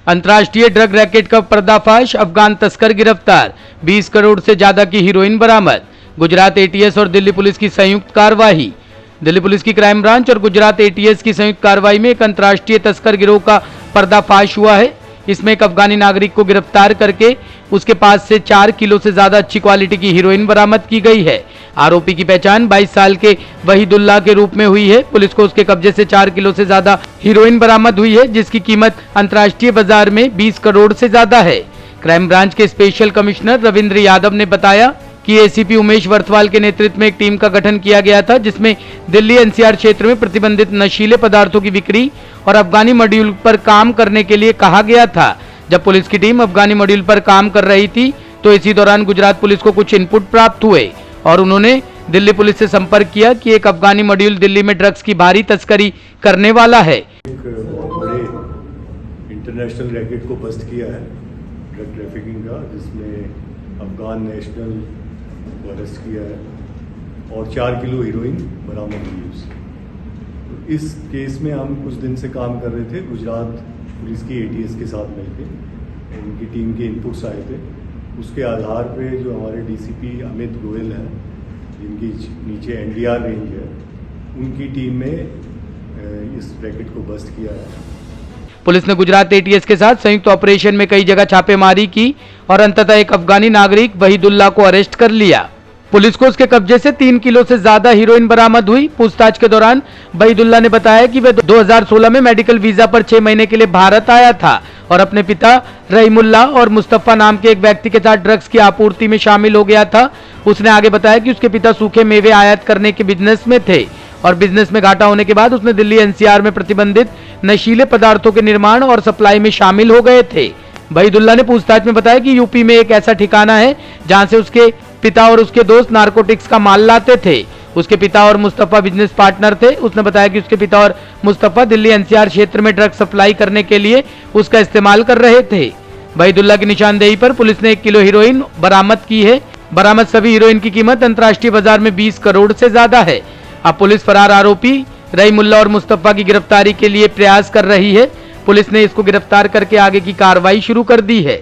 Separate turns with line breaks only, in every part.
अंतर्राष्ट्रीय drug racket का पर्दाफाश, अफगान तस्कर गिरफ्तार, 20 करोड़ से ज्यादा की हीरोइन बरामद। गुजरात एटीएस और दिल्ली पुलिस की संयुक्त कार्रवाई। दिल्ली पुलिस की क्राइम ब्रांच और गुजरात एटीएस की संयुक्त कार्रवाई में एक अंतर्राष्ट्रीय तस्कर गिरोह का पर्दाफाश हुआ है। इसमें एक अफगानी नागरिक को गिरफ्तार करके उसके पास से 4 किलो से ज्यादा अच्छी क्वालिटी की हीरोइन बरामद की गई है। आरोपी की पहचान 22 साल के वहीदुल्ला के रूप में हुई है। पुलिस को उसके कब्जे से 4 किलो से ज्यादा हीरोइन बरामद हुई है, जिसकी कीमत अंतर्राष्ट्रीय बाजार में 20 करोड़ से ज्यादा है। क्राइम ब्रांच के स्पेशल कमिश्नर रविंद्र यादव ने बताया कि एसीपी उमेश वर्थवाल के नेतृत्व में एक टीम का गठन किया गया था, जिसमें दिल्ली एनसीआर क्षेत्र में प्रतिबंधित नशीले पदार्थों की बिक्री और अफगानी मॉड्यूल पर काम करने के लिए कहा गया था। जब पुलिस की टीम अफगानी मॉड्यूल पर काम कर रही थी तो इसी दौरान गुजरात पुलिस को कुछ इनपुट प्राप्त हुए और उन्होंने दिल्ली पुलिस से संपर्क किया कि एक अफगानी मॉड्यूल दिल्ली में ड्रग्स की भारी तस्करी करने वाला है।
एक बड़े इंटरनेशनल रैकेट को बस्ट किया है ड्रग ट्रैफिकिंग का, जिसमें अफगान नेशनल को अरेस्ट किया है और 4 किलो हीरोइन बरामद हुई उससे। इस केस में हम कुछ दिन से काम कर रहे थे गुजरात पुलिस की एटीएस के साथ मिलकर। इनकी टीम के इनपुट्स आए थे, उसके आधार पे जो हमारे डीसीपी अमित गोयल हैं, जिनकी नीचे एनडीआर रेंज है, उनकी टीम ने इस रैकेट को बस्ट किया है।
पुलिस ने गुजरात एटीएस के साथ संयुक्त ऑपरेशन में कई जगह छापेमारी की और अंततः एक अफगानी नागरिक वहीदुल्ला को अरेस्ट कर लिया। पुलिस को उसके कब्जे से 3 किलो से ज्यादा हीरोइन बरामद हुई। पूछताछ के दौरान वहीदुल्ला ने बताया कि वह 2016 में मेडिकल वीजा पर 6 महीने के लिए भारत आया था और अपने पिता रहीमुल्ला और मुस्तफा नाम के एक व्यक्ति के साथ ड्रग्स की आपूर्ति में शामिल हो गया था। उसने आगे बताया कि उसके पिता सूखे मेवे आयात करने के बिजनेस में थे और बिजनेस में घाटा होने के बाद उसने दिल्ली एनसीआर में प्रतिबंधित नशीले पदार्थों के निर्माण और सप्लाई में शामिल हो गए थे। वहीदुल्ला ने पूछताछ में बताया कि यूपी में एक ऐसा ठिकाना है जहां से उसके पिता और उसके दोस्त नारकोटिक्स का माल लाते थे। उसके पिता और मुस्तफा बिजनेस पार्टनर थे। उसने बताया कि उसके पिता और मुस्तफा दिल्ली एनसीआर क्षेत्र में ड्रग सप्लाई करने के लिए उसका इस्तेमाल कर रहे थे। वहीदुल्ला की निशानदेही पर पुलिस ने 1 किलो हीरोइन बरामद की है। बरामद सभी हीरोइन की कीमत अंतर्राष्ट्रीय बाजार में 20 करोड़ से ज्यादा है। अब पुलिस फरार आरोपी रहीमुल्ला और मुस्तफा की गिरफ्तारी के लिए प्रयास कर रही है। पुलिस ने इसको गिरफ्तार करके आगे की कार्रवाई शुरू कर दी है।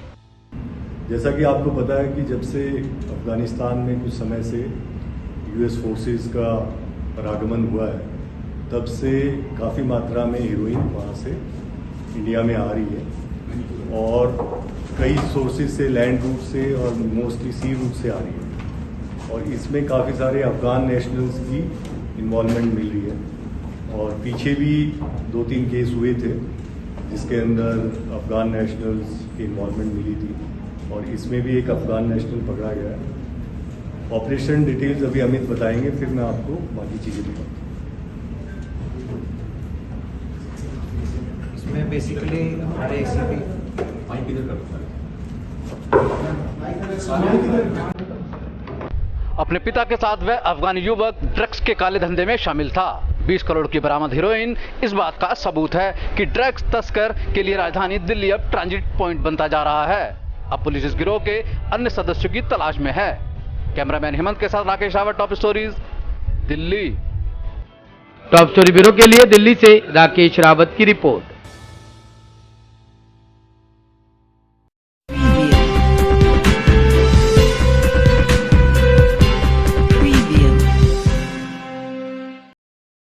जैसा कि आपको पता है कि जब से अफगानिस्तान में कुछ समय से यूएस फोर्सेस का आगमन हुआ है, तब से काफ़ी मात्रा में हीरोइन वहाँ से इंडिया में आ रही है और कई सोर्सेज से, लैंड रूट से और मोस्टली सी रूट से आ रही है और इसमें काफ़ी सारे अफगान नेशनल्स की इन्वॉल्वमेंट मिल रही है। और पीछे भी 2-3 केस हुए थे जिसके अंदर अफगान नेशनल्स की इन्वॉल्वमेंट मिली थी और इसमें भी एक अफगान नेशनल पकड़ा गया है। ऑपरेशन डिटेल्स अभी अमित बताएंगे, फिर मैं आपको बाकी चीज़ें बताऊँ।
इसमें बेसिकली हमारे एसीपी
अपने पिता के साथ वह अफगानी युवक ड्रग्स के काले धंधे में शामिल था। 20 करोड़ की बरामद हीरोइन इस बात का सबूत है कि ड्रग्स तस्कर के लिए राजधानी दिल्ली अब ट्रांजिट पॉइंट बनता जा रहा है। अब पुलिस इस गिरोह के अन्य सदस्यों की तलाश में है। कैमरामैन हेमंत के साथ Rakesh Rawat, top stories, Delhi.
Top story bureau के लिए दिल्ली से राकेश रावत की रिपोर्ट।